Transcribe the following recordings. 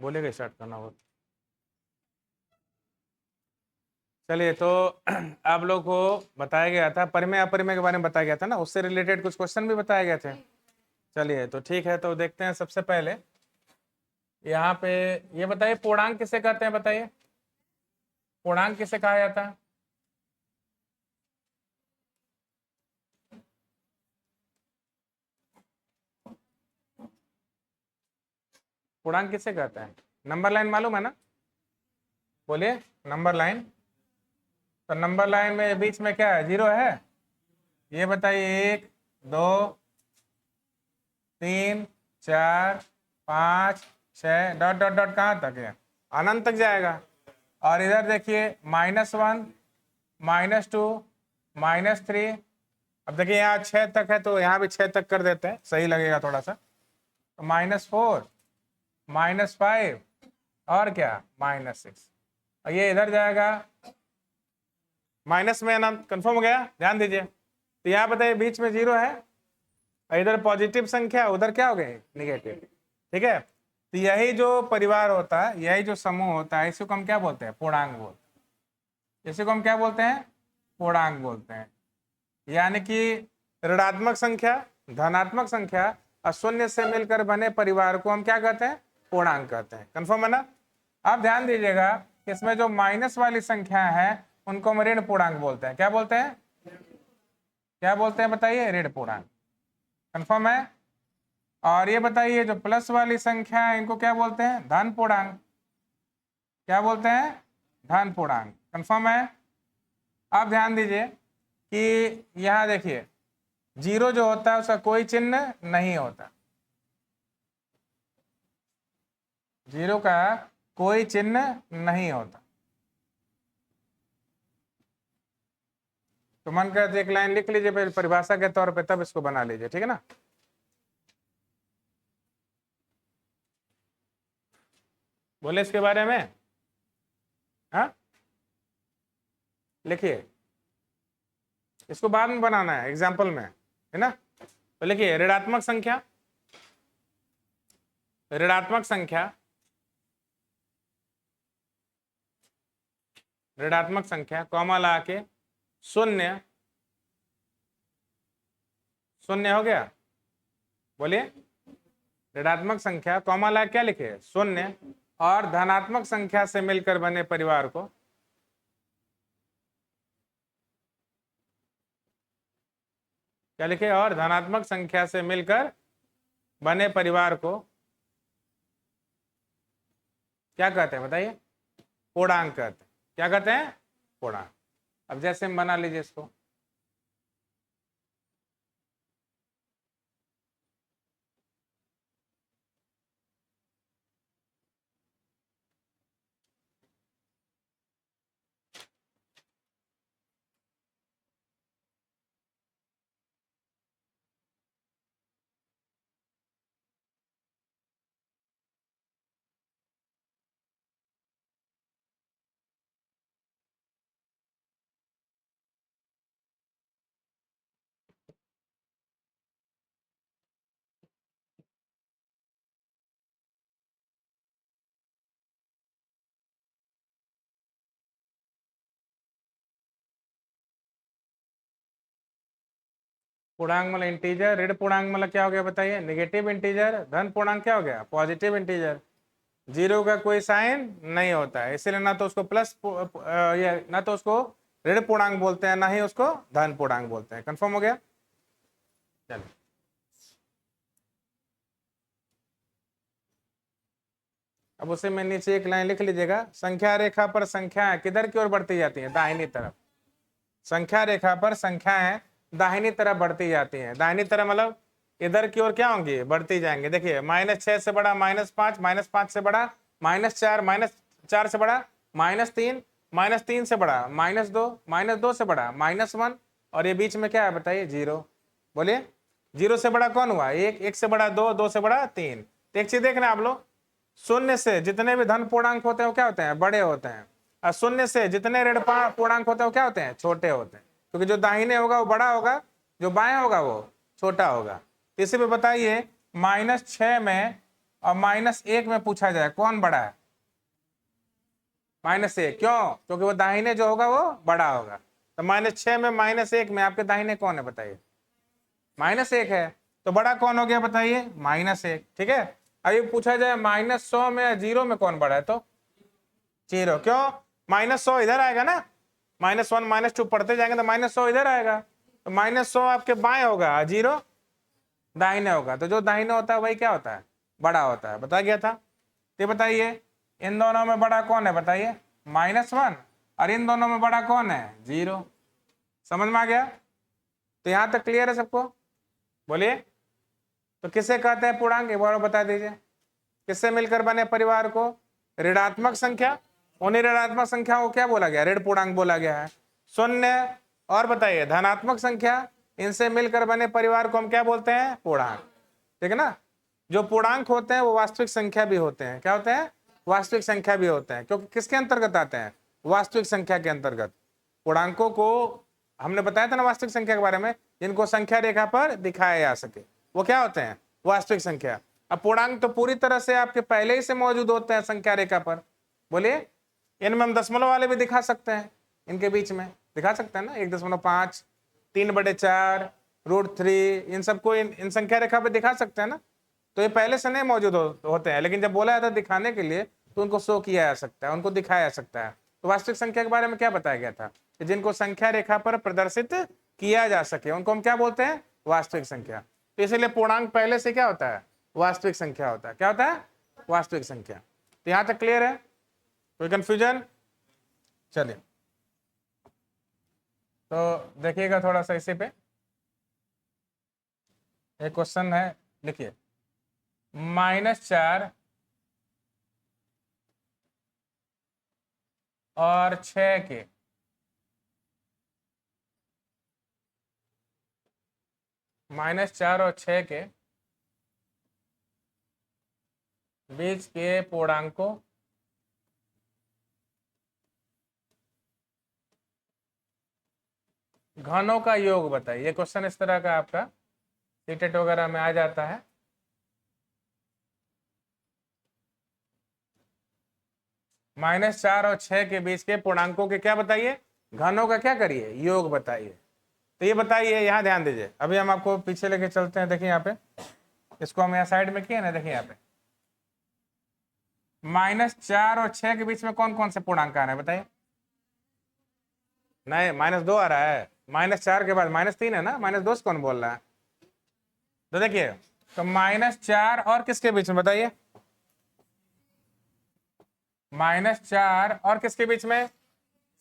बोलेगा स्टार्ट करना हो। चलिए तो आप लोग को बताया गया था परिमेय अपरिमेय के बारे में बताया गया था ना, उससे रिलेटेड कुछ क्वेश्चन भी बताए गए थे। चलिए तो ठीक है, तो देखते हैं। सबसे पहले यहाँ पे ये बताइए, पूर्णांक किसे कहते हैं? बताइए, पूर्णांक किसे कहा जाता है? पूर्णांक किसे कहते हैं? नंबर लाइन मालूम है ना? बोलिए, नंबर लाइन। तो नंबर लाइन में बीच में क्या है? जीरो है। ये बताइए, 1 2 3 4 5 6 डॉट डॉट डॉट कहाँ तक है? अनंत तक जाएगा। और इधर देखिए, -1 -2 -3। अब देखिए यहाँ 6 तक है, तो यहाँ भी 6 तक कर देते हैं, सही लगेगा थोड़ा सा। तो -4 -5 और क्या, -6। और ये इधर जाएगा माइनस में अनंत। कंफर्म हो गया? ध्यान दीजिए, तो यहाँ बताइए बीच में जीरो है, और इधर पॉजिटिव संख्या, उधर क्या हो गई? निगेटिव। ठीक है, तो यही जो परिवार होता है, यही जो समूह होता है, इसको हम क्या बोलते हैं? पूर्णांक बोलते हैं। इसी को हम क्या बोलते हैं? पूर्णांक बोलते हैं। यानी कि ऋणात्मक संख्या, धनात्मक संख्या और शून्य से मिलकर बने परिवार को हम क्या कहते हैं? पूर्णांक कहते हैं। कंफर्म है ना? अब ध्यान दीजिएगा, इसमें जो माइनस वाली संख्या है उनको हम ऋण पूर्णांक बोलते हैं। क्या बोलते हैं? क्या बोलते हैं बताइए? ऋण पूर्णांक। कंफर्म है? और ये बताइए, जो प्लस वाली संख्या है इनको क्या बोलते हैं? धन पूर्णांक। क्या बोलते हैं? धन पूर्णांक। कंफर्म है? अब ध्यान दीजिए कि यहां देखिए, जीरो जो होता है उसका कोई चिन्ह नहीं होता। जीरो का कोई चिन्ह नहीं होता। तो मन करते एक लाइन लिख लीजिए परिभाषा के तौर पे, तब इसको बना लीजिए। ठीक है ना? बोले इसके बारे में। हाँ, लिखिए, इसको बाद में बनाना है एग्जाम्पल में, है ना? तो लिखिए, ऋणात्मक संख्या, ऋणात्मक संख्या, ऋणात्मक संख्या कॉमा ला के शून्य, शून्य हो गया। बोलिए, ऋणात्मक संख्या कॉमा ला क्या लिखे? शून्य। और धनात्मक संख्या से मिलकर बने परिवार को, क्या लिखे? और धनात्मक संख्या से मिलकर बने परिवार को क्या कहते हैं? बताइए। पूर्णांक कहते हैं। क्या कहते हैं? पूर्णांक। अब जैसे हम बना लीजिए इसको। पूर्णांक मतलब इंटीजर, ऋण पूर्णांक मतलब क्या हो गया? बताइए। Negative integer. धन पूर्णांक क्या हो गया? Positive integer. जीरो का कोई साइन नहीं होता है, इसीलिए ना तो उसको प्लस या ना तो उसको ऋण पूर्णांक बोलते हैं, ना ही उसको धन पूर्णांक बोलते हैं। कंफर्म हो गया? चलिए, अब उसे में नीचे एक लाइन लिख लीजिएगा। संख्या रेखा पर संख्याएं किधर की ओर बढ़ती जाती हैं? दाहिनी तरफ। संख्या रेखा पर संख्याएं दाहिनी तरफ बढ़ती जाती हैं। दाहिनी तरफ मतलब इधर की ओर क्या होंगी? बढ़ती जाएंगे। देखिए, -6 से बड़ा -5, -5 से बड़ा -4, -4 से बड़ा -3, -3 से बड़ा -2, -2 से बड़ा -1, और ये बीच में क्या है बताइए? जीरो। बोलिए, जीरो से बड़ा कौन हुआ? एक। एक से बड़ा दो, दो से बड़ा तीन। तो एक चीज देखना आप लोग, शून्य से जितने भी धन पूर्णांक होते हैं वो क्या होते हैं? बड़े होते हैं। और शून्य से जितने ऋण पूर्णांक होते हैं वो क्या होते हैं? छोटे होते हैं। क्योंकि जो दाहिने होगा वो बड़ा होगा, जो बाएं होगा वो छोटा होगा। तो इसी पे बताइए, -6 में और -1 में पूछा जाए कौन बड़ा है, -1, क्यों? क्योंकि वो दाहिने जो होगा वो बड़ा होगा। तो -6 में -1 में आपके दाहिने कौन है बताइए? -1 है। तो बड़ा कौन हो गया बताइए? -1। ठीक है, अभी पूछा जाए -100 में या 0 में कौन बड़ा है, तो 0। क्यों? -100 इधर आएगा ना, -1 -2 पढ़ते जाएंगे तो -100 इधर आएगा, तो -100 आपके बाएं होगा, 0 दाहिने होगा। तो जो दाहिने होता है वही क्या होता है? बड़ा होता है। बता गया था। तो बताइए इन दोनों में बड़ा कौन है बताइए? -1। और इन दोनों में बड़ा कौन है? 0। समझ में आ गया? तो यहां तक क्लियर है सबको? बोलिए। तो किसे कहते हैं पूर्णांक, एक बार बता दीजिए। किससे मिलकर बने परिवार को? ऋणात्मक संख्या। उन्हीं ऋणात्मक संख्याओं को क्या बोला गया? ऋण पूर्णांक बोला गया है। शून्य और बताइए धनात्मक संख्या, इनसे मिलकर बने परिवार को हम क्या बोलते हैं? पूर्णांक। ठीक है ना? जो पूर्णांक होते हैं वो वास्तविक संख्या भी होते हैं। क्या होते हैं? वास्तविक संख्या भी होते हैं, क्योंकि किसके अंतर्गत आते हैं? वास्तविक संख्या के अंतर्गत। पूर्णांकों को हमने बताया था ना वास्तविक संख्या के बारे में, जिनको संख्या रेखा पर दिखाया जा सके, वो क्या होते हैं? वास्तविक संख्या। अब पूर्णांक तो पूरी तरह से आपके पहले ही से मौजूद होते हैं संख्या रेखा पर। बोलिए, इनमें हम दशमलव वाले भी दिखा सकते हैं, इनके बीच में दिखा सकते हैं ना, 1.5, 3/4, √3, इन सबको इन संख्या रेखा पे दिखा सकते हैं ना। तो ये पहले से नहीं मौजूद होते हैं, लेकिन जब बोला जाता है दिखाने के लिए तो उनको शो किया जा सकता है, उनको दिखाया जा सकता है। तो वास्तविक संख्या के बारे में क्या बताया गया था? कि जिनको संख्या रेखा पर प्रदर्शित किया जा सके उनको हम क्या बोलते हैं? वास्तविक संख्या। तो इसलिए पूर्णांक पहले से क्या होता है? वास्तविक संख्या होता है। क्या होता है? वास्तविक संख्या। तो यहां तक क्लियर है? कोई कंफ्यूजन? चलिए तो देखिएगा थोड़ा सा इसी पे एक क्वेश्चन है, लिखिए। -4 और 6 के -4 और 6 के बीच के पूर्णांकों घनों का योग बताइए। ये क्वेश्चन इस तरह का आपका सीटेट वगैरह में आ जाता है। -4 और 6 के बीच के पूर्णांकों के क्या बताइए? घनों का क्या करिए? योग बताइए। तो ये बताइए, यहाँ ध्यान दीजिए, अभी हम आपको पीछे लेके चलते हैं। देखिए यहाँ पे, इसको हम यहाँ साइड में किए ना, देखिए यहाँ पे -4 और 6 के बीच में कौन कौन से पूर्णांक आ रहे हैं बताइए? नहीं, -2 आ रहा है। -4 के बाद -3 है ना, -2 से कौन बोल रहा है? तो देखिए, तो -4 और किसके बीच में बताइए? -4 और किसके बीच में?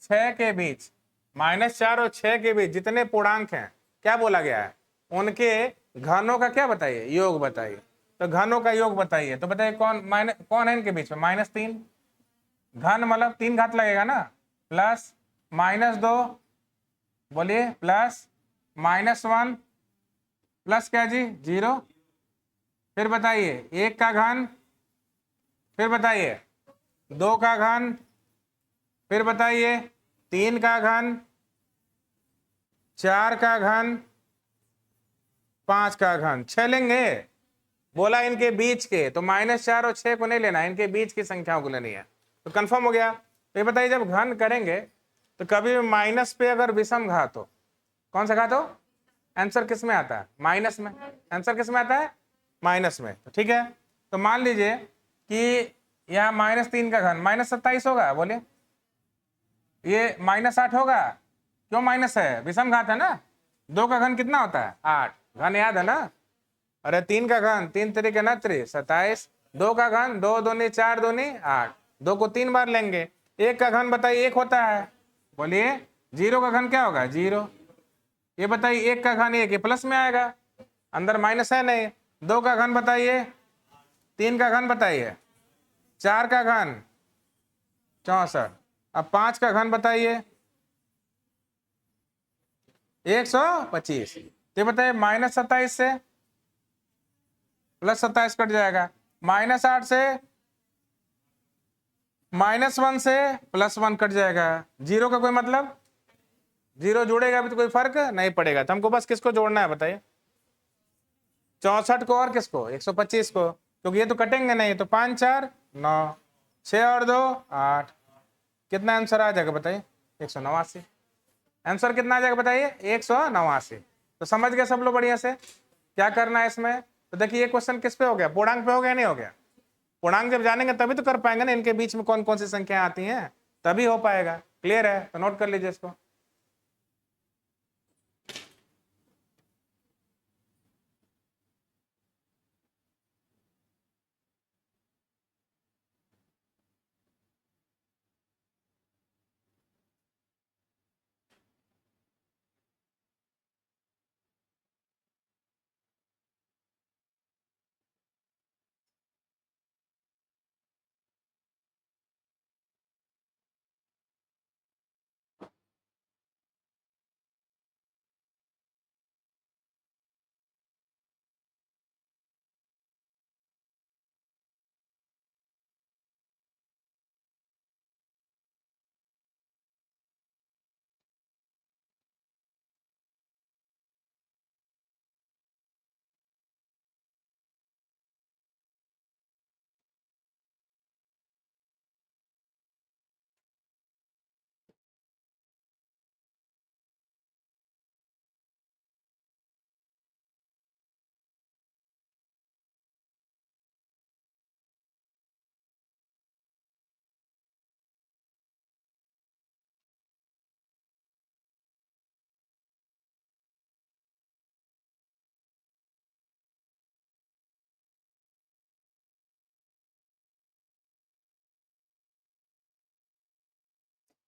6 के बीच। -4 और 6 के बीच जितने पूर्णांक हैं क्या बोला गया है? उनके घनों का क्या बताइए? योग बताइए। तो घनों का योग बताइए। तो बताइए कौन है इनके बीच में? -3। घन मतलब 3 घात लगेगा ना, प्लस -2, बोलिए, प्लस -1, प्लस क्या जी? 0। फिर बताइए 1 का घन, फिर बताइए 2 का घन, फिर बताइए 3 का घन, 4 का घन, 5 का घन। 6 लेंगे? बोला इनके बीच के, तो -4 और 6 को नहीं लेना, इनके बीच की संख्याओं को लेनी है। तो कंफर्म हो गया। तो ये बताइए, जब घन करेंगे तो कभी माइनस पे अगर विषम घात हो, कौन सा घात हो? आंसर किस में आता है? माइनस में। आंसर किस में आता है? माइनस में। तो ठीक है, तो मान लीजिए कि यहाँ -3 का घन -27 होगा। बोलिए, ये -8 होगा। क्यों माइनस है? विषम घात है ना। 2 का घन कितना होता है? 8। घन याद है ना? अरे 3 का घन 3 3 के 27। 2 का घन 2 दूनी 4 दूनी 8। 2 को 3 बार लेंगे। 1 का घन बताइए 1 होता है। बोलिए, 0 का घन क्या होगा? 0। ये बताइए 1 का घन 1, ये प्लस में आएगा, अंदर माइनस है नहीं। 2 का घन बताइए, 3 का घन बताइए, 4 का घन 64। अब 5 का घन बताइए, 125। तो बताइए -27 से +27 कट जाएगा, -8 से -1 से +1 कट जाएगा। 0 का कोई मतलब? 0 जोड़ेगा अभी तो कोई फर्क नहीं पड़ेगा। तो हमको बस किसको जोड़ना है बताइए? 64 को और किसको? 125 को। क्योंकि ये तो कटेंगे नहीं, तो 5 4 9, 6 और 2 8, कितना आंसर आ जाएगा बताइए? 189। आंसर कितना आ जाएगा बताइए? 189। तो समझ गए सब लोग बढ़िया से क्या करना है इसमें? तो देखिए ये क्वेश्चन किस पे हो गया? पूर्णांक पे हो गया नहीं हो गया? पूर्णांक जब जानेंगे तभी तो कर पाएंगे ना, इनके बीच में कौन कौन सी संख्या आती हैं, तभी हो पाएगा। क्लियर है? तो नोट कर लीजिए इसको।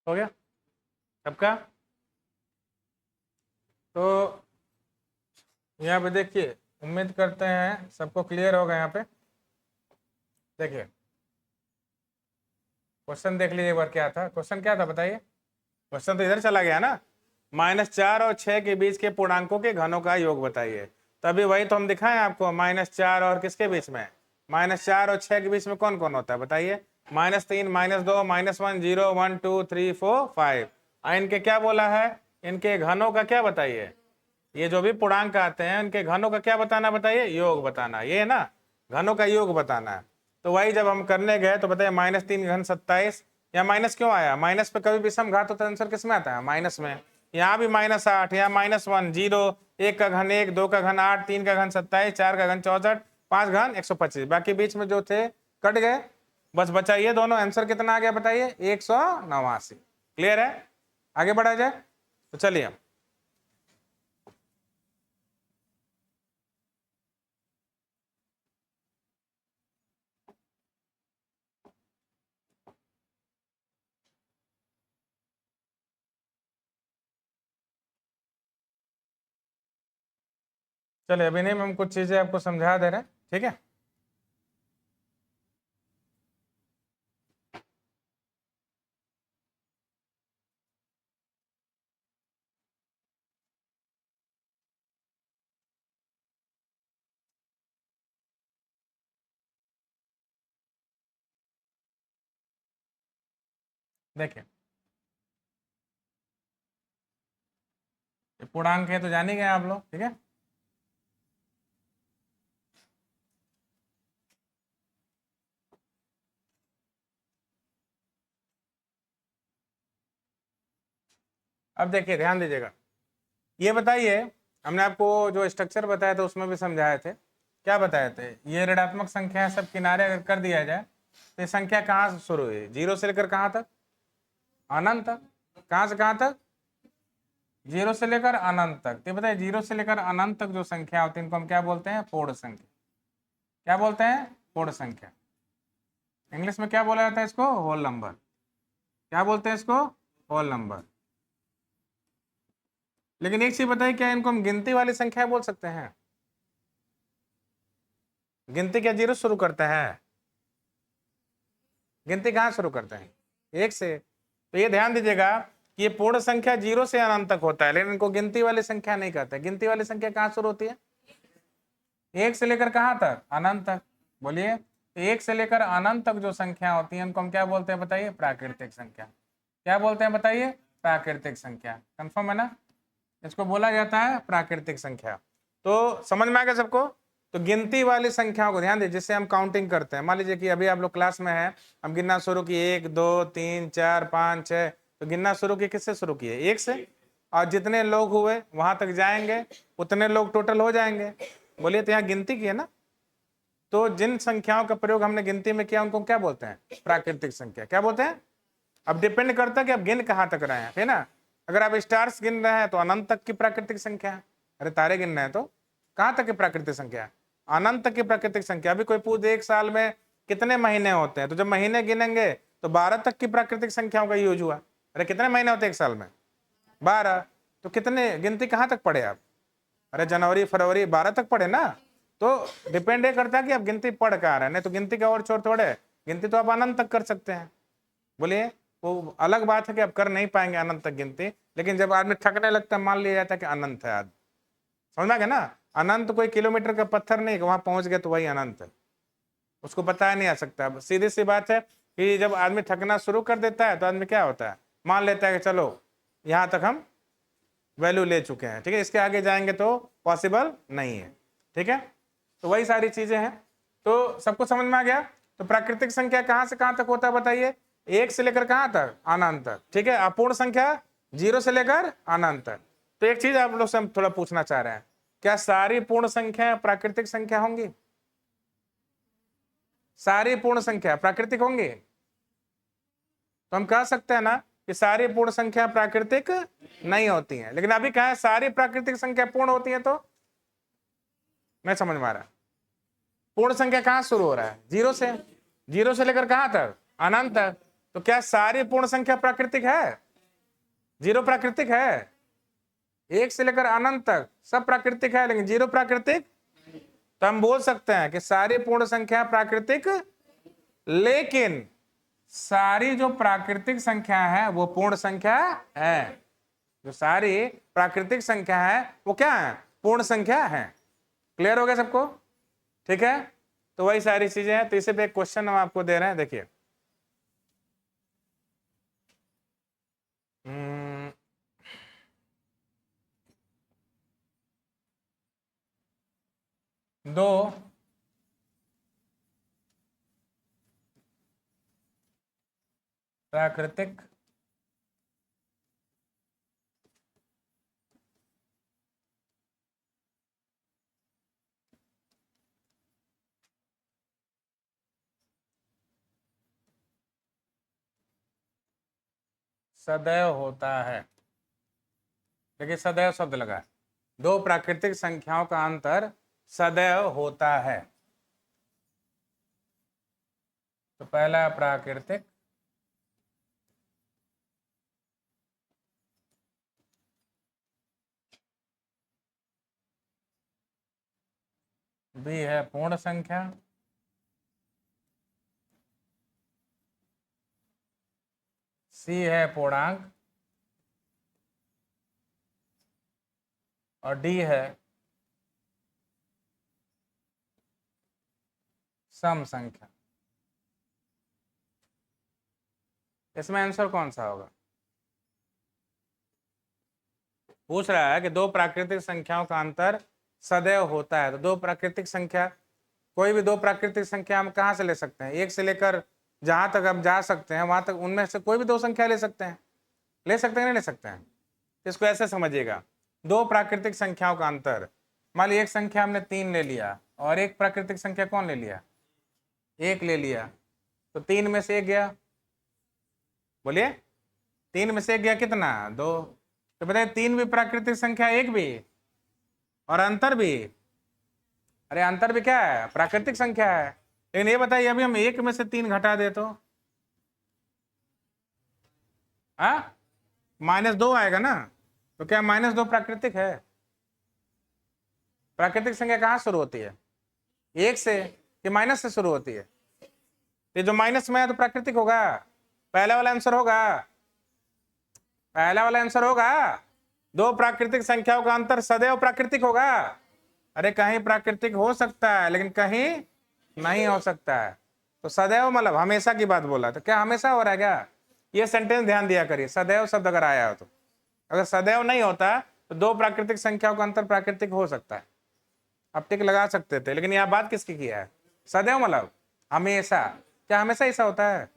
हो गया सबका? तो यहाँ पे देखिए, उम्मीद करते हैं सबको क्लियर होगा। यहाँ पे देखिए क्वेश्चन देख लीजिए एक बार, क्या था क्वेश्चन? क्या था बताइए? क्वेश्चन तो इधर चला गया ना, -4 और 6 के बीच के पूर्णांकों के घनों का योग बताइए। तभी वही तो हम दिखाएं आपको, -4 और किसके बीच में? -4 और 6 के बीच में कौन कौन होता है बताइए? -3 -2 -1 0 1 2 3 4 5। इनके क्या बोला है? इनके घनों का क्या बताइए? ये जो भी पूर्णांक आते हैं इनके घनों का क्या बताना बताइए? योग बताना। ये है ना, घनों का योग बताना है। तो वही जब हम करने गए तो बताइए -3 घन 27, या माइनस क्यों आया? माइनस पे कभी विषम घात होता है, आंसर किस में आता है? माइनस में। यहाँ भी -8, यहाँ -1 0, 1 का घन 1, 2 का घन 8, 3 का घन 27, 4 का घन 64, 5 घन 125। बाकी बीच में जो थे कट गए, बस बचा ये दोनों। आंसर कितना आ गया बताइए? 189। क्लियर है? आगे बढ़ा जाए तो चलिए। चलिए अभी नहीं, हम कुछ चीजें आपको समझा दे रहे हैं, ठीक है? देखिए पूर्णांक है तो जान ही गए आप लोग, ठीक है? अब देखिए ध्यान दीजिएगा, ये बताइए, हमने आपको जो स्ट्रक्चर बताया था उसमें भी समझाए थे। क्या बताए थे? ये ऋणात्मक संख्या सब किनारे अगर कर दिया जाए तो ये संख्या कहाँ से शुरू हुई? 0 से लेकर कहाँ तक? अनंत तक। कहाँ से कहाँ तक? 0 से लेकर अनंत तक। तो बताइए 0 से लेकर अनंत तक जो संख्या होती है इनको हम क्या बोलते हैं? पूर्ण संख्या। क्या बोलते हैं? पूर्ण संख्या। इंग्लिश में क्या बोला जाता है इसको? Whole number. क्या बोलते हैं इसको? Whole number. लेकिन एक चीज बताइए, क्या इनको हम गिनती वाली संख्या बोल सकते हैं? गिनती क्या 0 शुरू करता है? गिनती कहाँ शुरू करते हैं? 1 से। तो ये ध्यान दीजिएगा कि ये पूर्ण संख्या 0 से अनंत तक होता है, लेकिन इनको गिनती वाली संख्या नहीं कहते। गिनती वाली संख्या कहाँ शुरू होती है? 1 से लेकर कहाँ तक? अनंत तक। बोलिए। तो 1 से लेकर अनंत तक जो संख्या होती है उनको हम क्या बोलते हैं बताइए? प्राकृतिक संख्या। क्या बोलते हैं बताइए? प्राकृतिक संख्या। कंफर्म है ना? इसको बोला जाता है प्राकृतिक संख्या। तो समझ में आ गया सबको? तो गिनती वाली संख्याओं को ध्यान दीजिए, जिससे हम काउंटिंग करते हैं। मान लीजिए कि अभी आप लोग क्लास में हैं, हम गिनना शुरू किए 1 2 3 4 5 6, तो गिनना शुरू किए किससे शुरू किए? 1 से। और जितने लोग हुए वहां तक जाएंगे, उतने लोग टोटल हो जाएंगे। बोलिए, तो यहाँ गिनती की है ना। तो जिन संख्याओं का प्रयोग हमने गिनती में किया उनको क्या बोलते हैं? प्राकृतिक संख्या। क्या बोलते हैं? अब डिपेंड करता है कि आप गिन कहाँ तक रहे हैं, है ना। अगर आप स्टार्स गिन रहे हैं तो अनंत तक की प्राकृतिक संख्या है। अरे तारे गिन रहे हैं तो कहाँ तक की प्राकृतिक संख्या है? अनंत तक की प्राकृतिक संख्या। अभी कोई पूछ दे 1 साल में कितने महीने होते हैं, तो जब महीने गिनेंगे तो 12 तक की प्राकृतिक संख्याओं का यूज हुआ। अरे कितने महीने होते हैं 1 साल में? 12। तो कितने गिनती कहाँ तक पढ़े आप? अरे जनवरी फरवरी 12 तक पढ़े ना। तो डिपेंड ये करता है कि आप गिनती पढ़ कहाँ रहे हैं। नहीं तो गिनती का और छोर थोड़े, गिनती तो आप अनंत तक कर सकते हैं। बोलिए, वो अलग बात है कि आप कर नहीं पाएंगे अनंत तक गिनती, लेकिन जब आदमी थकने लगता है मान लिया जाता है कि अनंत है आज। समझ में आ गया ना। अनंत कोई किलोमीटर का पत्थर नहीं, वहां पहुंच गए तो वही अनंत है, उसको बताया नहीं आ सकता। सीधी सी बात है कि जब आदमी थकना शुरू कर देता है तो आदमी क्या होता है, मान लेता है कि चलो यहां तक हम वैल्यू ले चुके हैं, ठीक है, इसके आगे जाएंगे तो पॉसिबल नहीं है। ठीक है, तो वही सारी चीजें हैं। तो सबको समझ में आ गया। तो प्राकृतिक संख्या कहां से कहां तक होता है बताइए? 1 से लेकर कहां तक? अनंत तक। ठीक है, अपूर्ण संख्या 0 से लेकर अनंत तक। तो एक चीज आप लोग से हम थोड़ा पूछना चाह रहे हैं, क्या सारी पूर्ण संख्या प्राकृतिक संख्या होंगी? सारी पूर्ण संख्या प्राकृतिक होंगी? तो हम कह सकते हैं ना कि सारी पूर्ण संख्या प्राकृतिक नहीं होती हैं, लेकिन अभी क्या है, सारी प्राकृतिक संख्या पूर्ण होती है। तो मैं समझ में आ रहा, पूर्ण संख्या कहां शुरू हो रहा है? 0 से। 0 से लेकर कहां तक? अनंत तक। तो क्या सारी पूर्ण संख्या प्राकृतिक है? 0 प्राकृतिक है। 1 से लेकर अनंत तक सब प्राकृतिक है, लेकिन 0 प्राकृतिक। तो हम बोल सकते हैं कि सारी पूर्ण संख्या प्राकृतिक, लेकिन सारी जो प्राकृतिक संख्या है वो पूर्ण संख्या है। जो सारी प्राकृतिक संख्या है वो क्या है? पूर्ण संख्या है। क्लियर हो गया सबको? ठीक है, तो वही सारी चीजें हैं। तो इसे पे एक क्वेश्चन हम आपको दे रहे हैं, देखिए। दो प्राकृतिक सदैव होता है। देखिए, सदैव शब्द लगा है। दो प्राकृतिक संख्याओं का अंतर सदैव होता है। तो पहला प्राकृतिक, बी है पूर्ण संख्या, सी है पूर्णांक, और डी है सम संख्या। इसमें आंसर कौन सा होगा? पूछ रहा है कि दो प्राकृतिक संख्याओं का अंतर सदैव होता है। तो दो प्राकृतिक संख्या, कोई भी दो प्राकृतिक संख्या हम कहाँ से ले सकते हैं? 1 से लेकर जहां तक हम जा सकते हैं वहां तक, उनमें से कोई भी दो संख्या ले सकते हैं। ले सकते हैं नहीं ले सकते हैं? इसको ऐसे समझिएगा, दो प्राकृतिक संख्याओं का अंतर, मान लीजिए एक संख्या हमने 3 ले लिया और एक प्राकृतिक संख्या कौन ले लिया? 1 ले लिया। तो 3 में से 1 गया, बोलिए 3 में से 1 गया कितना? 2। तो बताइए 3 भी प्राकृतिक संख्या, 1 भी, और अंतर भी। अरे अंतर भी क्या है? प्राकृतिक संख्या है। लेकिन ये बताइए अभी हम 1 में से 3 घटा दे तो -2 आएगा ना। तो क्या -2 प्राकृतिक है? प्राकृतिक संख्या कहाँ शुरू होती है? 1 से, कि माइनस से शुरू होती है? ये जो माइनस में है तो प्राकृतिक होगा। पहला वाला आंसर होगा, पहला वाला आंसर होगा। दो प्राकृतिक संख्याओं का अंतर सदैव प्राकृतिक होगा। अरे कहीं प्राकृतिक हो सकता है लेकिन कहीं नहीं हो सकता है। तो सदैव मतलब हमेशा की बात बोला, तो क्या हमेशा हो रहा है क्या? ये सेंटेंस ध्यान दिया करिए, सदैव शब्द अगर आया हो तो। अगर सदैव नहीं होता तो दो प्राकृतिक संख्याओं का अंतर प्राकृतिक हो सकता है। अब टिक लगा सकते थे, लेकिन यहाँ बात किसकी की है? सदैव मतलब हमेशा। क्या हमेशा ऐसा होता है?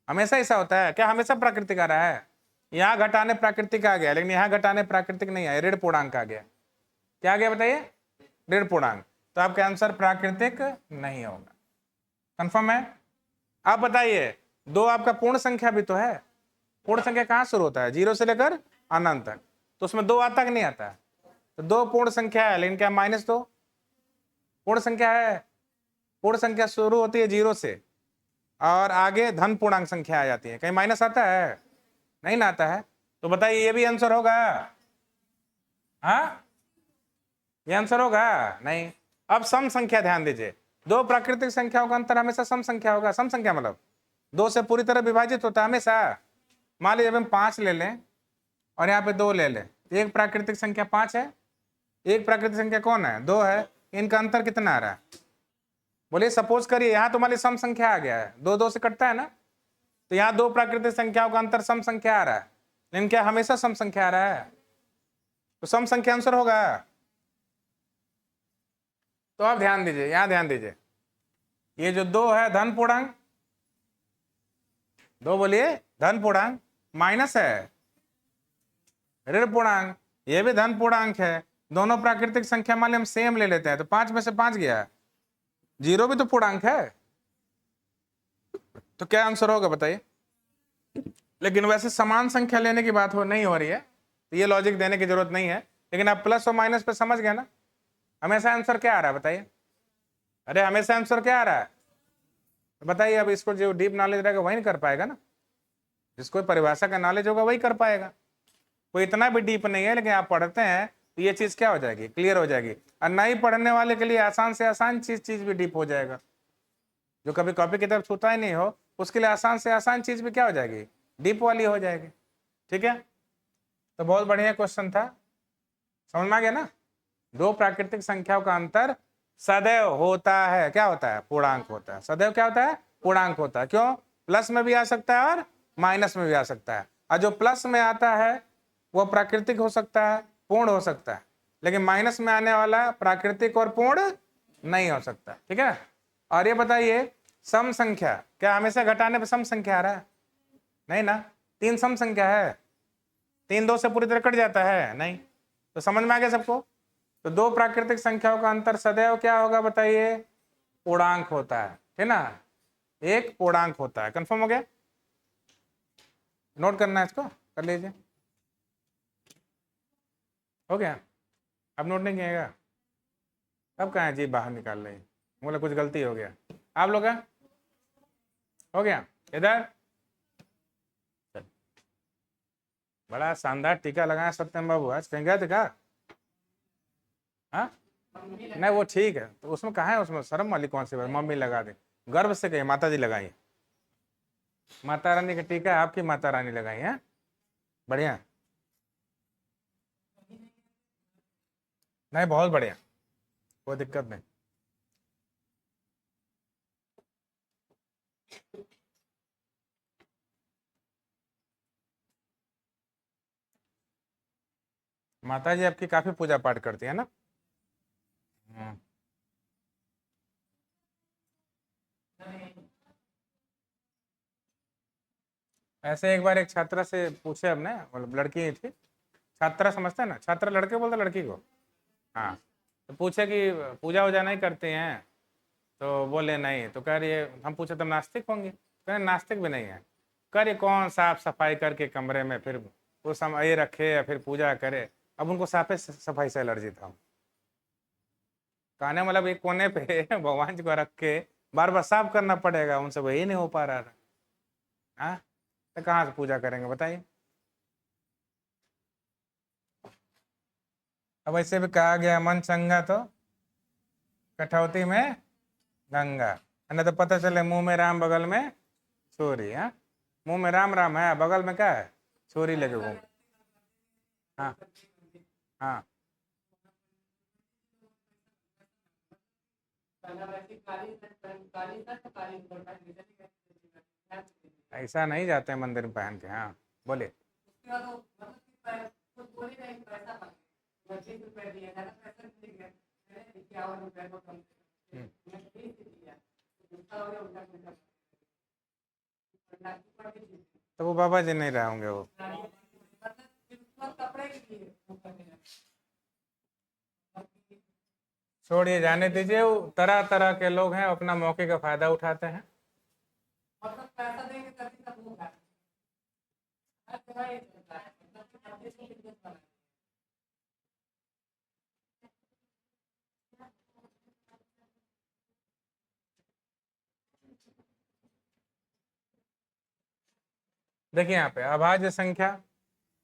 हमेशा ऐसा होता है क्या? हमेशा प्राकृतिक आ रहा है? यहाँ घटाने प्राकृतिक आ गया, लेकिन यहाँ घटाने प्राकृतिक नहीं आया, ऋण पूर्णांक आ गया। क्या आ गया बताइए? ऋण पूर्णांक। तो आपका आंसर प्राकृतिक नहीं होगा। कंफर्म है? आप बताइए, दो आपका पूर्ण संख्या भी तो है। पूर्ण संख्या कहाँ शुरू होता है? 0 से लेकर अनंत तक। तो उसमें 2 आता कि नहीं आता? तो 2 पूर्ण संख्या है, लेकिन क्या -2 पूर्ण संख्या है? पूर्ण संख्या शुरू होती है 0 से और आगे धन पूर्णांक संख्या आ जाती है। कहीं माइनस आता है? नहीं ना आता है। तो बताइए, ये भी आंसर होगा? हाँ, ये आंसर होगा? नहीं। अब सम संख्या ध्यान दीजिए, दो प्राकृतिक संख्याओं का अंतर हमेशा सम संख्या होगा। सम संख्या मतलब 2 से पूरी तरह विभाजित होता है हमेशा। मान लीजिए हम 5 ले लें और यहाँ पे 2 ले लें, एक प्राकृतिक संख्या 5 है, एक प्राकृतिक संख्या कौन है? 2 है। इनका अंतर कितना आ रहा है? बोलिए, सपोज करिए यहाँ तो मान लीजिए सम संख्या आ गया है, 2 2 से कटता है ना, तो यहाँ दो प्राकृतिक संख्याओं का अंतर सम संख्या आ रहा है, लेकिन क्या हमेशा सम संख्या आ रहा है? तो सम संख्या आंसर होगा। तो आप ध्यान दीजिए, यहां ध्यान दीजिए, ये जो 2 है धन पूर्णांक, 2 बोलिए धन पूर्णांक, माइनस है ऋण पूर्णांक, ये भी धन पूर्णांक है। दोनों प्राकृतिक संख्या मान ली हम सेम ले लेते हैं, तो 5 में से 5 गया, 0 भी तो पूर्णांक है। तो क्या आंसर होगा बताइए? लेकिन वैसे समान संख्या लेने की बात नहीं हो रही है, तो ये लॉजिक देने की जरूरत नहीं है। लेकिन आप प्लस और माइनस पे समझ गए ना? हमेशा आंसर क्या आ रहा है बताइए? अरे हमेशा आंसर क्या आ रहा है बताइए? अब इसको जो डीप नॉलेज रहेगा वही नहीं कर पाएगा ना, जिसको परिभाषा का नॉलेज होगा वही कर पाएगा। कोई इतना भी डीप नहीं है, लेकिन आप पढ़ते हैं तो ये चीज क्या हो जाएगी? क्लियर हो जाएगी। और नहीं पढ़ने वाले के लिए आसान से आसान चीज भी डीप हो जाएगा। जो कभी कॉपी की तरफ छूता ही नहीं हो, उसके लिए आसान से आसान चीज भी क्या हो जाएगी? डीप वाली हो जाएगी। ठीक है, तो बहुत बढ़िया क्वेश्चन था, समझ में आ गया ना? दो प्राकृतिक संख्याओं का अंतर सदैव होता है, क्या होता है? पूर्णांक होता है। सदैव क्या होता है? पूर्णांक होता है। क्यों? प्लस में भी आ सकता है और माइनस में भी आ सकता है। और जो प्लस में आता है वो प्राकृतिक हो सकता है, पूर्ण हो सकता है, लेकिन माइनस में आने वाला प्राकृतिक और पूर्ण नहीं हो सकता। ठीक है। और ये बताइए, सम संख्या क्या हमेशा घटाने पर सम संख्या आ रहा है? नहीं ना। 3 सम संख्या है, 3 2 से पूरी तरह कट जाता है? नहीं। तो समझ में आ गया सबको? तो दो प्राकृतिक संख्याओं का अंतर सदैव क्या होगा बताइए? पूर्णांक होता है, है ना? एक पूर्णांक होता है। कंफर्म हो गया? नोट करना है इसको, कर लीजिए। हो गया? अब नोट नहीं किएगा? अब कहाँ है जी बाहर निकाल रही? बोला कुछ गलती हो गया आप लोग का? हो गया? इधर बड़ा शानदार टीका लगाया सत्यम बाबू, आज कहीं गए थे क्या? हाँ, नहीं वो ठीक है, तो उसमें कहाँ है? उसमें शर्म वाली कौन सी बात? मम्मी लगा दे, गर्व से कही माता जी लगाई, माता रानी का टीका आपकी माता रानी लगाई है। बढ़िया, नहीं बहुत बढ़िया, कोई दिक्कत नहीं। माता जी आपकी काफी पूजा पाठ करती है ना? हम्म। ऐसे एक बार एक छात्रा से पूछे हमने, मतलब लड़की ही थी, छात्रा समझते हैं ना, छात्रा लड़के बोलते लड़की को? हाँ। तो पूछे कि पूजा वूजा नहीं करते हैं? तो बोले नहीं। तो कह रही है, हम पूछे तुम नास्तिक होंगे? कह रहे नास्तिक भी नहीं है। कह रही कौन साफ सफाई करके कमरे में फिर वो समय ये रखे या फिर पूजा करे? अब उनको साफे सफाई से एलर्जी था। कहने मतलब एक कोने पे भगवान जी को रख के बार बार साफ करना पड़ेगा, उनसे वही नहीं हो पा रहा था। हाँ, तो कहाँ से पूजा करेंगे बताइए? अब ऐसे भी कहा गया, मन चंगा तो कठौती में गंगा, नहीं तो पता चले मुंह में राम बगल में छुरी। हाँ, मुंह में राम राम है, बगल में क्या है? छुरी लेके घूम। हाँ हाँ, ऐसा नहीं जाते हैं मंदिर में पहन के। हाँ बोले। तो वो बाबा जी नहीं रहे होंगे वो। छोड़िए, जाने दीजिए, वो तरह तरह के लोग हैं, अपना मौके का फायदा उठाते हैं। देखिए यहाँ पे अभाज्य संख्या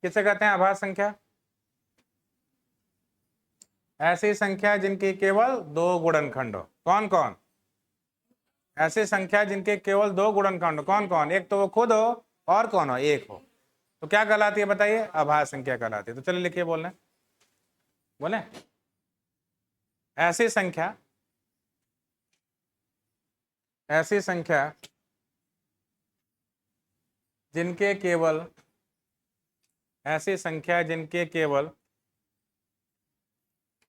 किसे कहते हैं? अभाज्य संख्या ऐसी संख्या जिनकी केवल दो गुणनखंड हो। कौन कौन? ऐसी संख्या जिनके केवल दो गुणनखंड हो। कौन कौन? एक तो वो खुद हो और कौन हो? एक हो। तो क्या कहलाती है बताइए? अभाज्य संख्या कहलाती है। तो चलिए लिखिए, बोल बोले ऐसी संख्या, ऐसी संख्या जिनके केवल, ऐसी संख्या जिनके केवल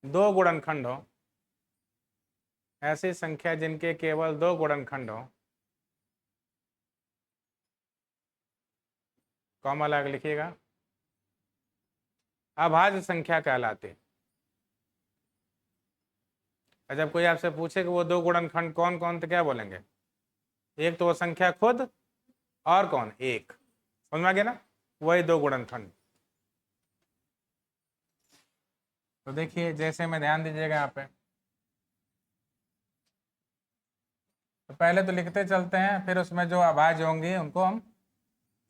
दो गुणनखंड हो, ऐसी संख्या जिनके केवल दो गुणनखंड हो, कॉमा लगा लिखिएगा, अभाज्य संख्या कहलाती है। जब कोई आपसे पूछे कि वो दो गुणनखंड कौन कौन, तो क्या बोलेंगे? एक तो वो संख्या खुद, और कौन? एक। समझ में आ गया ना? वही दो गुणनखंड। तो देखिए, जैसे में ध्यान दीजिएगा यहाँ पे, तो पहले तो लिखते चलते हैं, फिर उसमें जो अभाज्य होंगे उनको हम,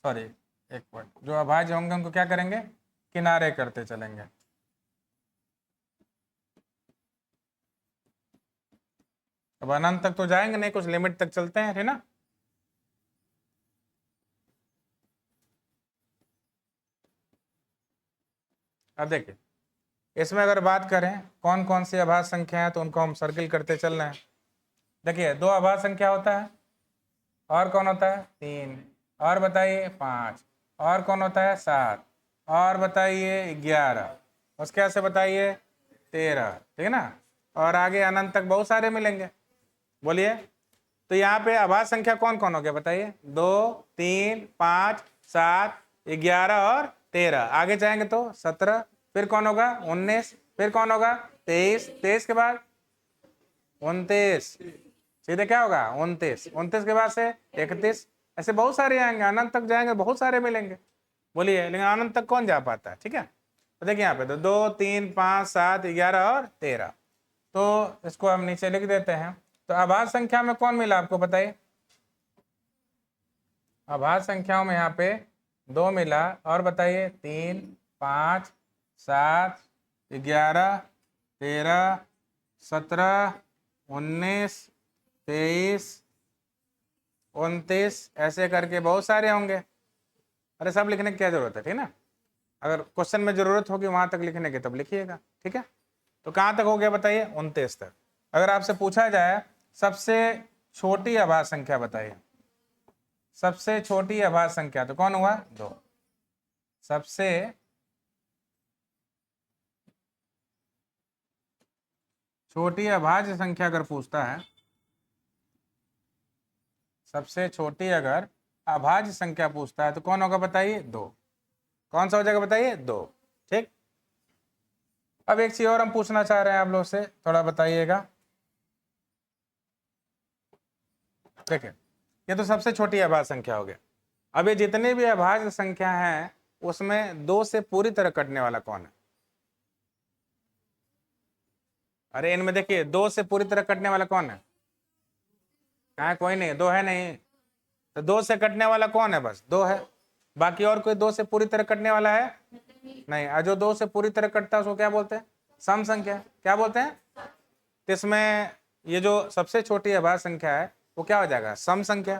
सॉरी एक मिनट, जो अभाज्य होंगे उनको क्या करेंगे? किनारे करते चलेंगे। अब अनंत तक तो जाएंगे नहीं, कुछ लिमिट तक चलते हैं, है ना? अब देखिए, इसमें अगर बात करें कौन कौन सी अभाज्य संख्या है, तो उनको हम सर्किल करते चल रहे हैं। देखिए, दो अभाज्य संख्या होता है, और कौन होता है? 3, और बताइए 5, और कौन होता है? 7, और बताइए 11, उसके बाद से बताइए 13, ठीक है ना? और आगे अनंत तक बहुत सारे मिलेंगे। बोलिए, तो यहाँ पे अभाज्य संख्या कौन कौन हो गया बताइए? 2, 3, 5, 7, 11 और 13। आगे जाएंगे तो 17, फिर कौन होगा? 19, फिर कौन होगा? 23, 23 के बाद 29, सीधे क्या होगा? 29, 29 के बाद से 31, ऐसे बहुत सारे आएंगे, अनंत तक जाएंगे बहुत सारे मिलेंगे। बोलिए, लेकिन अनंत तक कौन जा पाता है? ठीक है, तो देखिए यहाँ पे तो 2, 3, 5, 7, 11 और 13। तो इसको हम नीचे लिख देते हैं। तो अभाज्य संख्या में कौन मिला आपको बताइए? अभाज्य संख्याओं में यहाँ पे 2 मिला, और बताइए 3, 5, 7, 11, 13, 17, 19, 23, 29, ऐसे करके बहुत सारे होंगे। अरे सब लिखने की क्या जरूरत है, ठीक ना? अगर क्वेश्चन में जरूरत होगी वहां तक लिखने की तब लिखिएगा, ठीक है? तो कहाँ तक हो गया बताइए? 29 तक। अगर आपसे पूछा जाए सबसे छोटी अभाज्य संख्या बताइए, सबसे छोटी अभाज्य संख्या, तो कौन हुआ? 2। सबसे छोटी अभाज्य संख्या अगर पूछता है, सबसे छोटी अगर अभाज्य संख्या पूछता है, तो कौन होगा बताइए? 2। कौन सा हो जाएगा बताइए? 2। ठीक। अब एक चीज और हम पूछना चाह रहे हैं आप लोग से, थोड़ा बताइएगा। देखिए, ये तो सबसे छोटी अभाज्य संख्या हो गया। अब ये जितनी भी अभाज्य संख्या है, उसमें 2 से पूरी तरह कटने वाला कौन है? अरे इनमें देखिए, 2 से पूरी तरह कटने वाला कौन है? कहाँ? कोई नहीं, 2 है नहीं। तो 2 से कटने वाला कौन है? बस 2 है। बाकी और कोई 2 से पूरी तरह कटने वाला है? नहीं। और जो 2 से पूरी तरह कटता है उसको क्या बोलते हैं? सम संख्या। क्या बोलते हैं? तो इसमें ये जो सबसे छोटी अभाज्य संख्या है वो क्या हो जाएगा? सम संख्या।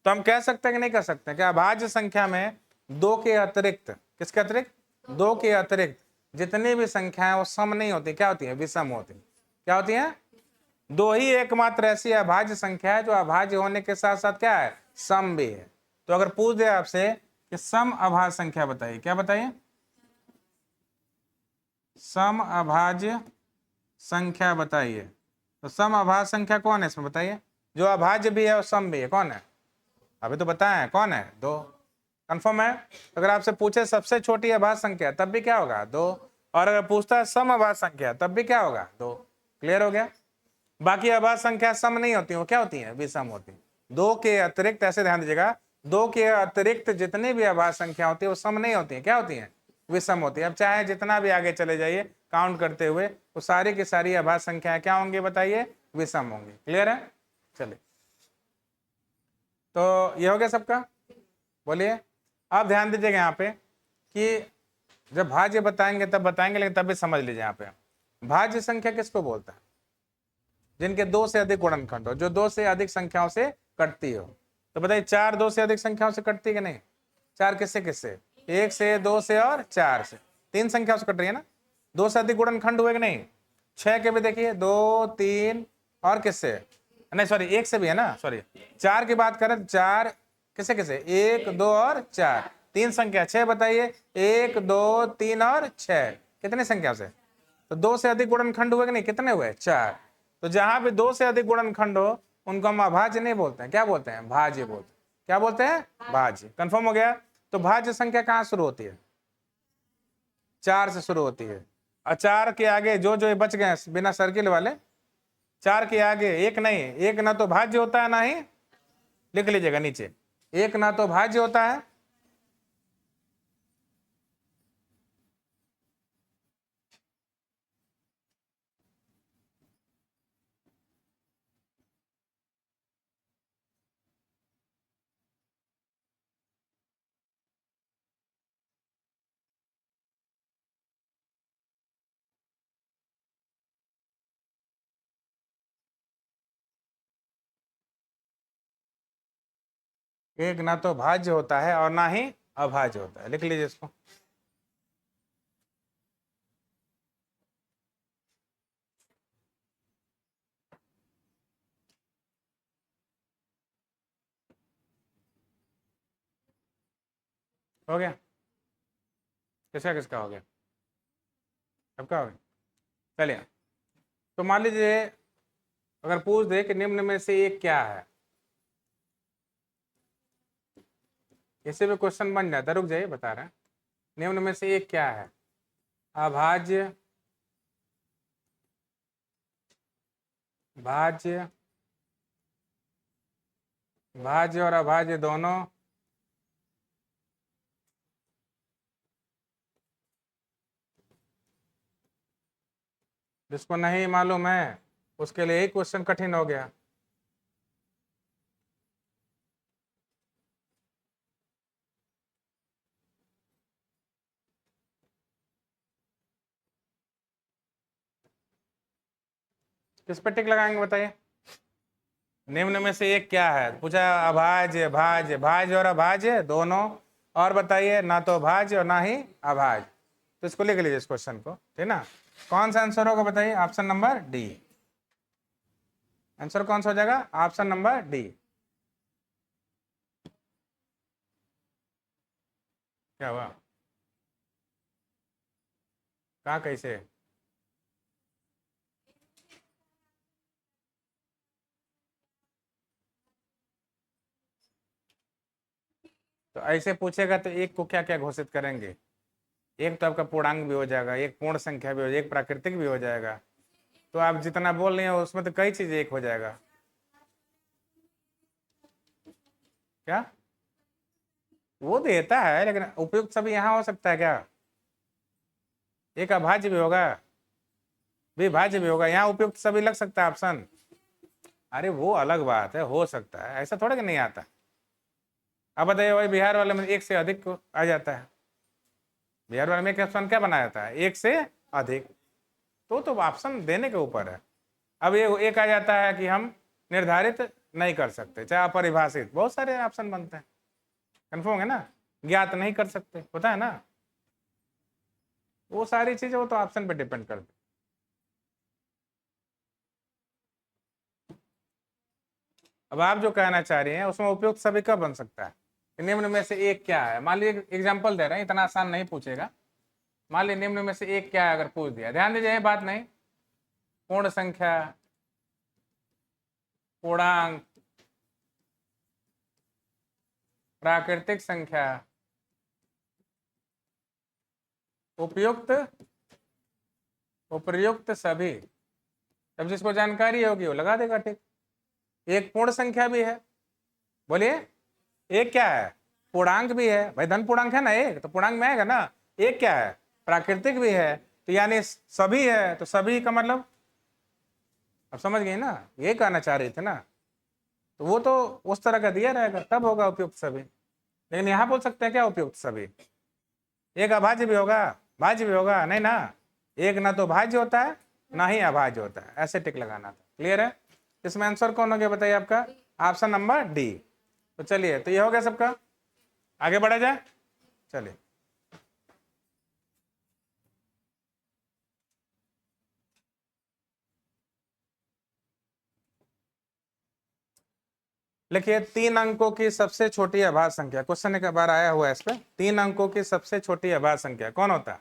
तो हम कह सकते हैं कि नहीं कह सकते कि अभाज्य संख्या में 2 के अतिरिक्त, किसके अतिरिक्त? 2 के अतिरिक्त जितनी भी संख्या है वो सम नहीं होती, क्या होती है? विषम होती। क्या होती है? 2 ही एकमात्र ऐसी अभाज्य संख्या है जो अभाज्य होने के साथ साथ क्या है? सम भी है। तो अगर पूछ दे आपसे कि सम अभाज्य संख्या बताइए, क्या बताइए? सम अभाज्य संख्या बताइए। तो सम अभाज्य संख्या कौन है इसमें बताइए? जो अभाज्य भी है और सम भी है, कौन है? अभी तो बताएं कौन है? 2। कंफर्म है? अगर आपसे पूछे सबसे छोटी अभाज्य संख्या तब भी क्या होगा? 2। और अगर पूछता है सम अभाज्य संख्या तब भी क्या होगा? 2। क्लियर हो गया? बाकी अभाज्य संख्या सम नहीं होती, वो क्या होती है? विषम होती। 2 के अतिरिक्त, ऐसे ध्यान दीजिएगा, 2 के अतिरिक्त जितनी भी अभाज्य संख्या होती है वो सम नहीं होती है, क्या होती है? विषम होती है। अब चाहे जितना भी आगे चले जाइए काउंट करते हुए, वो सारी की सारी अभाज्य संख्याएं क्या होंगी बताइए? विषम होंगी। क्लियर है? चलिए, तो ये हो गया सबका। बोलिए। आप ध्यान दीजिएगा यहाँ पे कि जब भाज्य बताएंगे तब बताएंगे, लेकिन तब भी समझ लीजिए यहाँ पे भाज्य संख्या किसको बोलता है? जिनके 2 से अधिक गुणनखंड हो, जो 2 से अधिक संख्याओं से कटती हो। तो बताइए 4 2 से अधिक संख्याओं से कटती है कि नहीं? 4 किससे किससे? 1 से, 2 से और 4 से। 3 संख्याओं से कट रही है ना? 2 से अधिक गुणनखंड हुए कि नहीं? 6 के भी देखिए, 2 3 और किससे? नहीं सॉरी, 1 से भी है ना, सॉरी। 4 की बात करें, 4 किसे किसे? 1 2 और 4, 3 संख्या। 6 बताइए, 1 2 3 और 6, कितने संख्या से? तो 2 से अधिक गुणनखंड हुए कि नहीं? कितने हुए? 4। तो जहां भी 2 से अधिक गुणनखंड हो उनको हम अभाज्य नहीं बोलते हैं, क्या बोलते हैं? भाज्य बोलते हैं। क्या बोलते हैं? भाज्य। कंफर्म हो गया? तो भाज्य संख्या कहां शुरू होती है? 4 से शुरू होती है। और 4 के आगे जो जो बच गए बिना सर्किल वाले, 4 के आगे एक नहीं, एक ना तो भाज्य होता है ना ही, लिख लीजिएगा नीचे, एक ना तो भाज्य होता है एक ना तो भाज्य होता है और ना ही अभाज्य होता है। लिख लीजिए इसको। हो गया? किसका किसका हो गया? सबका हो गया? चलिए, तो मान लीजिए अगर पूछ दे कि निम्न में से एक क्या है, इससे भी क्वेश्चन बन जाता है। रुक जाइए, बता रहे हैं। निम्न में से एक क्या है? अभाज्य, भाज्य, भाज्य और अभाज्य दोनों जिसको नहीं मालूम है उसके लिए एक क्वेश्चन कठिन हो गया। किस पे टिक लगाएंगे बताइए? निम्न में से एक क्या है पूछा? अभाज्य, भाज्य, भाज्य और अभाज्य दोनों, और बताइए ना तो भाज्य और ना ही अभाज्य। तो इसको लिख लीजिए इस क्वेश्चन को, ठीक ना? कौन सा आंसर होगा बताइए? Option number D. आंसर कौन सा हो जाएगा? Option number D. क्या हुआ? कहा कैसे? तो ऐसे पूछेगा तो एक को क्या क्या घोषित करेंगे? एक तो आपका पूर्णांक भी हो जाएगा, एक पूर्ण संख्या भी हो जाएगा, एक प्राकृतिक भी हो जाएगा। तो आप जितना बोल रहे हो उसमें तो कई चीजें एक हो जाएगा। क्या? वो देता है लेकिन उपयुक्त सभी यहाँ हो सकता है क्या? एक अभाज्य भी होगा, विभाज्य भी होगा, यहाँ उपयुक्त सभी लग सकता है ऑप्शन। अरे वो अलग बात है, हो सकता है, ऐसा थोड़ा कि नहीं आता। अब बताइए वही बिहार वाले में एक से अधिक आ जाता है। बिहार वाले में ऑप्शन क्या बनाया जाता है? एक से अधिक। तो ऑप्शन देने के ऊपर है। अब ये एक आ जाता है कि हम निर्धारित नहीं कर सकते, चाहे अपरिभाषित, बहुत सारे ऑप्शन बनते हैं। कन्फर्म है ना? ज्ञात नहीं कर सकते, होता है ना? वो सारी चीजें वो तो ऑप्शन पे डिपेंड करती। अब आप जो कहना चाह रहे हैं उसमें उपयुक्त सभी का बन सकता है। निम्न में से एक क्या है? मान लीजिए एग्जाम्पल दे रहे हैं, इतना आसान नहीं पूछेगा। मान लीजिए निम्न में से एक क्या है अगर पूछ दिया, ध्यान दीजिए बात नहीं, पूर्ण संख्या, पूर्णांक, प्राकृतिक संख्या, उपयुक्त, उपर्युक्त सभी। अब जिसको जानकारी होगी वो लगा देगा टिक। एक पूर्ण संख्या भी है, बोलिए। एक क्या है? पूर्णांक भी है भाई, धन पूर्णांक है ना, एक तो पूर्णांक में आएगा ना। एक क्या है? प्राकृतिक भी है, तो यानी सभी है, तो सभी का मतलब, अब समझ गए ना, ये कहना चाह रहे थे ना। तो वो तो उस तरह का दिया रहेगा, तब होगा उपयुक्त सभी। लेकिन यहाँ बोल सकते हैं क्या उपयुक्त सभी? एक अभाज्य भी होगा, भाज्य भी होगा, नहीं ना। एक ना तो भाज्य होता है ना ही अभाज्य होता है, ऐसे टिक लगाना था। क्लियर है? इसमें आंसर कौन हो गया बताइए आपका? Option number D. तो चलिए, तो ये हो गया सबका, आगे बढ़ा जाए। चलिए, लिखिए 3 अंकों की सबसे छोटी अभाज्य संख्या। क्वेश्चन एक बार आया हुआ है इस पे। 3 अंकों की सबसे छोटी अभाज्य संख्या कौन होता है?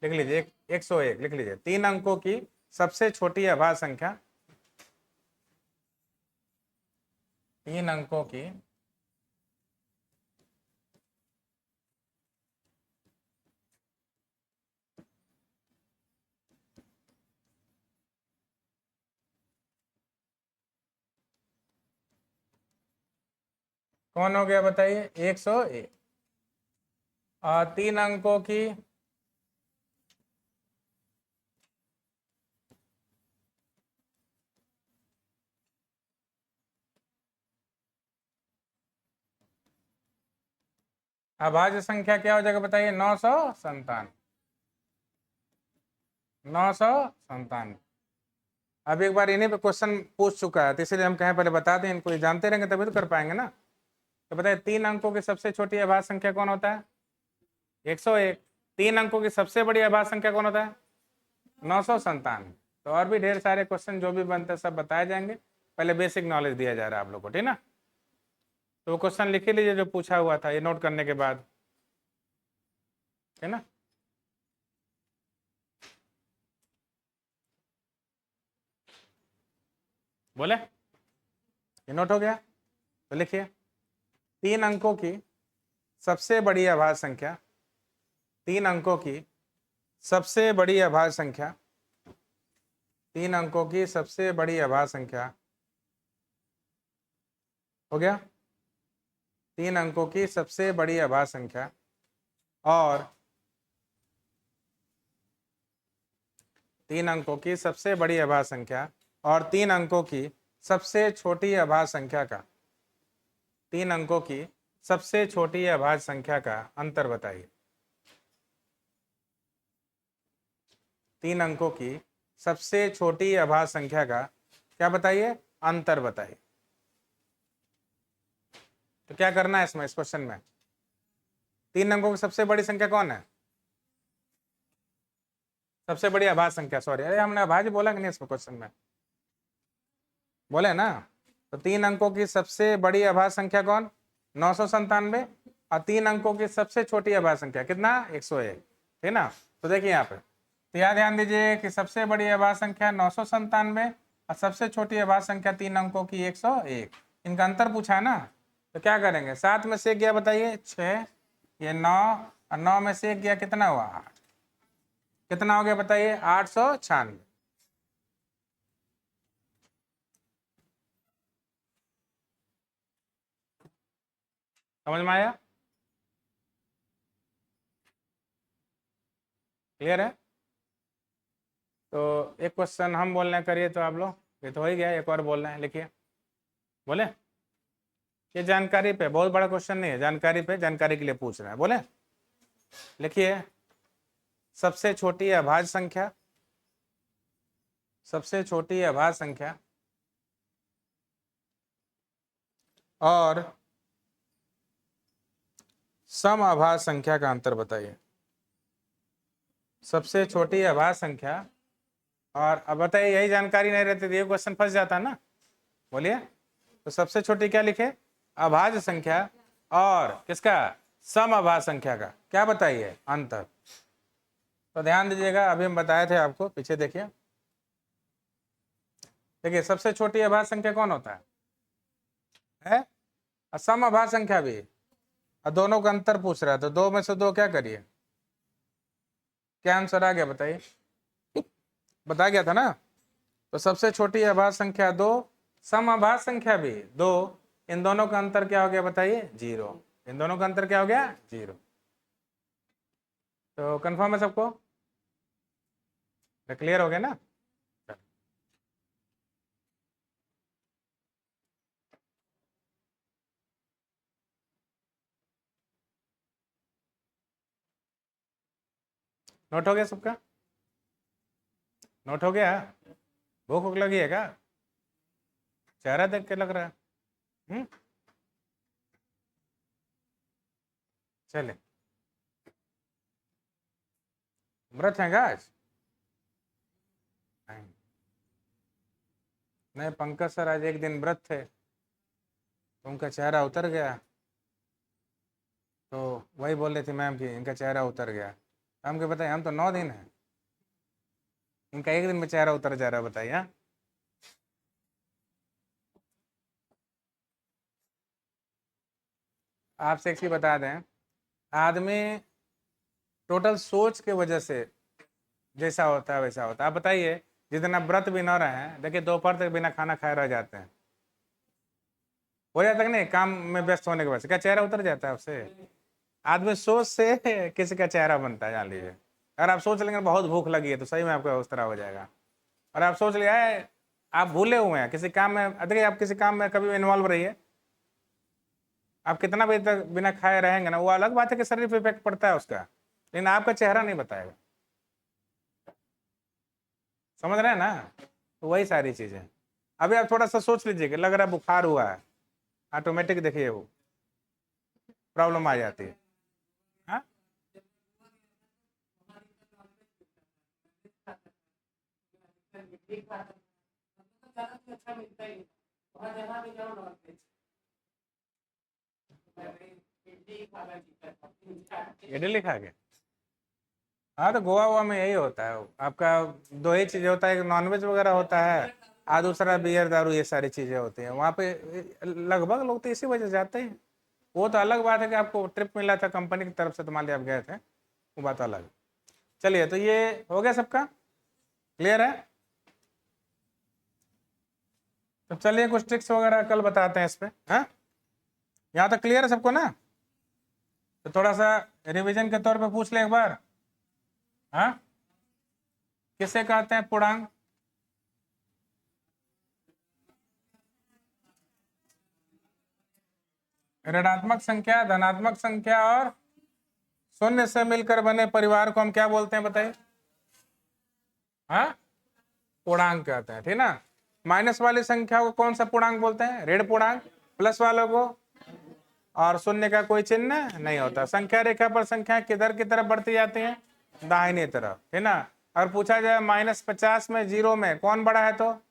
लिख लीजिए, 101 लिख लीजिए। 3 अंकों की सबसे छोटी अभाज्य संख्या, 3 अंकों की कौन हो गया बताइए? 101। और 3 अंकों की अभाज्य संख्या क्या हो जाएगा बताइए? 997। 997। अब एक बार इन्हीं पे क्वेश्चन पूछ चुका है, तो इसलिए हम कहें पहले बता दें इनको, ये जानते रहेंगे तभी तो कर पाएंगे ना। तो बताइए 3 अंकों की सबसे छोटी अभाज्य संख्या कौन होता है? 101। 3 अंकों की सबसे बड़ी अभाज्य संख्या कौन होता है? 997। तो और भी ढेर सारे क्वेश्चन जो भी बनते हैं सब बताए जाएंगे, पहले बेसिक नॉलेज दिया जा रहा है आप लोग को, ठीक ना। तो वो क्वेश्चन लिख ही लीजिए जो पूछा हुआ था, ये नोट करने के बाद, है ना। बोले, ये नोट हो गया? तो लिखिए 3 अंकों की सबसे बड़ी अभाज्य संख्या, 3 अंकों की सबसे बड़ी अभाज्य संख्या, 3 अंकों की सबसे बड़ी अभाज्य संख्या हो गया। 3 अंकों की सबसे बड़ी अभाज्य संख्या और 3 अंकों की सबसे बड़ी अभाज्य संख्या और 3 अंकों की सबसे छोटी अभाज्य संख्या का, 3 अंकों की सबसे छोटी अभाज्य संख्या का अंतर बताइए। 3 अंकों की सबसे छोटी अभाज्य संख्या का क्या बताइए? अंतर बताइए। तो क्या करना है इसमें, इस क्वेश्चन में? 3 अंकों की सबसे बड़ी संख्या कौन है? सबसे बड़ी अभाज्य संख्या, सॉरी, अरे हमने अभाज्य बोला कि नहीं इसमें क्वेश्चन में? बोले ना। तो 3 अंकों की सबसे बड़ी अभाज्य संख्या कौन? 997। और 3 अंकों की सबसे छोटी अभाज्य संख्या कितना? 101, ठीक ना। तो देखिए यहाँ पे, तो याद ध्यान दीजिए कि सबसे बड़ी अभाज्य संख्या 997 और सबसे छोटी अभाज्य संख्या 3 अंकों की 101, इनका अंतर पूछा है ना। तो क्या करेंगे? 7 में से 1 गया बताइए 6, ये 9, और 9 में से 1 गया कितना हुआ? 8। कितना हो गया बताइए? 896। समझ में आया? क्लियर है? तो एक क्वेश्चन हम बोलने करिए तो आप लोग, ये तो हो ही गया, एक और बोलना है, लिखिए। बोले, ये जानकारी पे, बहुत बड़ा क्वेश्चन नहीं है, जानकारी पे, जानकारी के लिए पूछ रहे हैं। बोले, लिखिए सबसे छोटी अभाज्य संख्या, सबसे छोटी अभाज्य संख्या और सम अभाज्य संख्या का अंतर बताइए। सबसे छोटी अभाज्य संख्या और, अब बताइए यही जानकारी नहीं रहती तो ये क्वेश्चन फंस जाता है ना। बोलिए, तो सबसे छोटी क्या लिखे? अभाज्य संख्या और किसका? सम अभाज्य संख्या का क्या बताइए? अंतर। तो ध्यान दीजिएगा, अभी हम बताए थे आपको, पीछे देखिए। देखिए सबसे छोटी अभाज्य संख्या कौन होता है? और सम अभाज्य संख्या भी, और दोनों का अंतर पूछ रहा है, तो 2 में से 2 क्या करिए? क्या आंसर आ गया बताइए? बता गया था ना। तो सबसे छोटी अभाज्य संख्या 2, सम अभाज्य संख्या भी 2, इन दोनों का अंतर क्या हो गया बताइए? 0। इन दोनों का अंतर क्या हो गया? 0। तो कंफर्म है सबको? क्लियर हो गया ना? नोट हो गया सबका? नोट हो गया? भूख भूख लगी है क्या? चेहरा देख के लग रहा है। चले, व्रत है क्या आज? नहीं, नहीं, पंकज सर आज एक दिन व्रत थे तो उनका चेहरा उतर गया, तो वही बोल रही थी मैम कि इनका चेहरा उतर गया। हम क्या बताइए, हम तो 9 दिन है, इनका एक दिन में चेहरा उतर जा रहा है, बताइए। हाँ? आपसे एक चीज बता दें, आदमी टोटल सोच के वजह से जैसा होता है वैसा होता है। आप बताइए, जितना व्रत भी न रहे हैं, देखिए दोपहर तक बिना खाना खाए रह जाते हैं, हो जाता है कि नहीं? काम में व्यस्त होने की वजह से क्या चेहरा उतर जाता है आपसे? आदमी सोच से किसी का चेहरा बनता है, जान लीजिए। अगर आप सोच लेंगे बहुत भूख लगी है तो सही में आपका उस तरह हो जाएगा। और आप सोच लिया है आप भूले हुए हैं किसी काम में, देखिए आप किसी काम में कभी इन्वॉल्व रहिए, आप कितना बजे तक बिना खाए रहेंगे ना, वो अलग बात है कि शरीर पे इफेक्ट पड़ता है उसका, लेकिन आपका चेहरा नहीं बताएगा। समझ रहे हैं ना? तो वही सारी चीजें। अभी आप थोड़ा सा सोच लीजिए कि लग रहा है बुखार हुआ है, ऑटोमेटिक देखिए वो प्रॉब्लम आ जाती है। हाँ? इडली खा के? हाँ, तो गोवा हुआ में यही होता है आपका, 2 ही चीजें होता है, एक नॉनवेज वगैरह होता है, आ दूसरा बियर दारू, ये सारी चीजें होती हैं वहाँ पे। लगभग लोग तो इसी वजह से जाते हैं। वो तो अलग बात है कि आपको ट्रिप मिला था कंपनी की तरफ से, तो मान लिया आप गए थे, वो बात अलग है। चलिए, तो ये हो गया सबका? क्लियर है? तो चलिए कुछ ट्रिक्स वगैरह कल बताते हैं इस पे। हाँ, यहाँ तक क्लियर है सबको ना? तो थोड़ा सा रिवीजन के तौर पे पूछ ले एक बार। हाँ, किसे कहते हैं पूर्णांक? ऋणात्मक संख्या, धनात्मक संख्या और शून्य से मिलकर बने परिवार को हम क्या बोलते हैं बताइए? हाँ, पूर्णांक कहते हैं, ठीक ना? माइनस वाली संख्या को कौन सा पूर्णांक बोलते हैं? ऋण पूर्णांक। प्लस वालों को, और शून्य का कोई चिन्ह नहीं होता। संख्या रेखा पर संख्या किधर की तरफ बढ़ती जाती है? दाहिनी तरफ, है ना? अगर पूछा जाए -50 में 0 में कौन बड़ा है, तो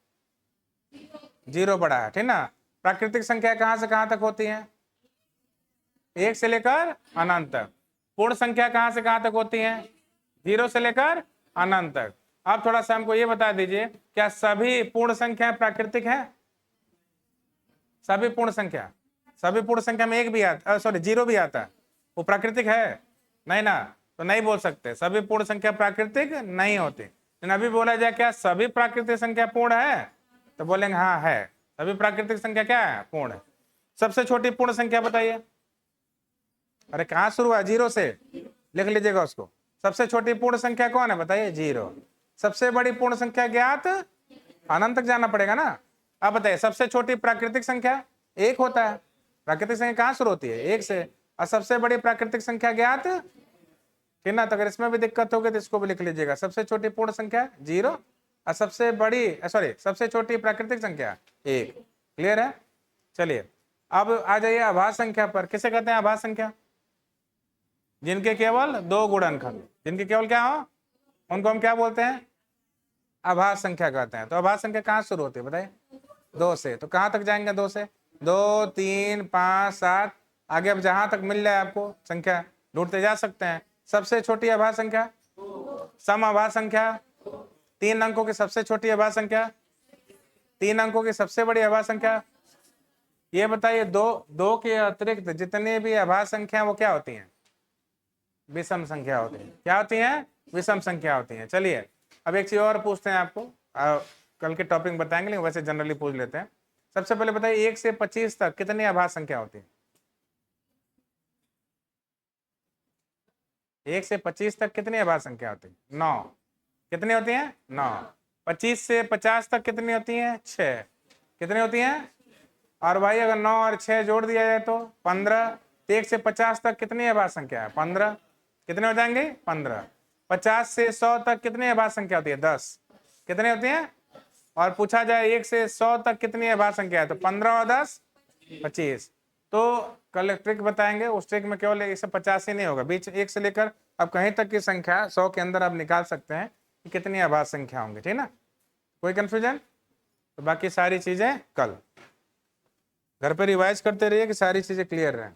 0 बड़ा है, ठीक ना? प्राकृतिक संख्या कहां से कहां तक होती है? 1 से लेकर अनंत तक। पूर्ण संख्या कहां से कहां तक होती है? 0 से लेकर अनंत तक। अब थोड़ा सा हमको ये बता दीजिए, क्या सभी पूर्ण संख्या प्राकृतिक है? सभी पूर्ण संख्या, सभी पूर्ण संख्या में एक भी आता, सॉरी 0 भी आता है, वो प्राकृतिक है? नहीं ना, तो नहीं बोल सकते सभी पूर्ण संख्या प्राकृतिक नहीं होती। लेकिन अभी बोला जाए क्या सभी प्राकृतिक संख्या पूर्ण है, तो बोलेंगे हाँ है, सभी प्राकृतिक संख्या क्या है? पूर्ण है। सबसे छोटी पूर्ण संख्या बताइए। अरे कहाँ शुरू है? 0 से, लिख लीजिएगा उसको। सबसे छोटी पूर्ण संख्या कौन है बताइए? 0। सबसे बड़ी पूर्ण संख्या ज्ञात, अनंत तक जाना पड़ेगा ना। अब बताइए, सबसे छोटी प्राकृतिक संख्या 1 होता है। प्राकृतिक संख्या कहाँ शुरू होती है? 1 से। और सबसे बड़ी प्राकृतिक संख्या ज्ञात, ठीक ना? तो अगर इसमें भी दिक्कत होगी तो इसको भी लिख लीजिएगा। सबसे छोटी पूर्ण संख्या 0, और सबसे बड़ी, सॉरी, सबसे छोटी प्राकृतिक संख्या 1। क्लियर है? चलिए, अब आ जाइए अभाज्य संख्या पर। किसे कहते हैं अभाज्य संख्या? जिनके केवल 2 गुणनखंड, जिनके केवल क्या हो, उनको हम क्या बोलते हैं? अभाज्य संख्या कहते हैं। तो अभाज्य संख्या कहाँ शुरू होती है बताइए? 2 से। तो कहाँ तक जाएंगे? 2 से 2, 3, 5, 7, आगे अब जहां तक मिल जाए आपको संख्या ढूंढते जा सकते हैं। सबसे छोटी अभाज्य संख्या, सम अभाज्य संख्या, 3 अंकों की सबसे छोटी अभाज्य संख्या 3 अंकों की सबसे बड़ी अभाज्य संख्या। ये बताइए दो के अतिरिक्त जितने भी अभाज्य संख्या वो क्या होती हैं? विषम संख्या होती है। क्या होती हैं? विषम संख्या होती है। चलिए अब एक चीज और पूछते हैं आपको, कल के टॉपिक बताएंगे लेकिन वैसे जनरली पूछ लेते हैं। सबसे पहले बताइए 1 से 25 तक कितनी अभाज्य संख्या होती है? 1 से 25 तक कितनी अभाज्य संख्या होती है? 9। कितनी होती है? 9। 25 से 50 तक कितनी होती है? 6। कितनी होती है? और भाई अगर 9 और 6 जोड़ दिया जाए तो 15। 1 से 50 तक कितनी अभाज्य संख्या है? 15। कितने हो जाएंगे? 15। 50 से 100 तक कितनी अभाज्य संख्या होती है? 10। कितनी होती है? और पूछा जाए 1 से 100 तक कितनी अभाज्य संख्या है तो 15 और 10 25। तो कल ट्रिक बताएंगे, उस ट्रिक में केवल 150 ही नहीं होगा, बीच 1 से लेकर अब कहीं तक की संख्या 100 के अंदर आप निकाल सकते हैं कि कितनी अभाज्य संख्या होंगी। ठीक ना? कोई कंफ्यूजन? तो बाकी सारी चीजें कल घर पे रिवाइज करते रहिए कि सारी चीजें क्लियर रहें।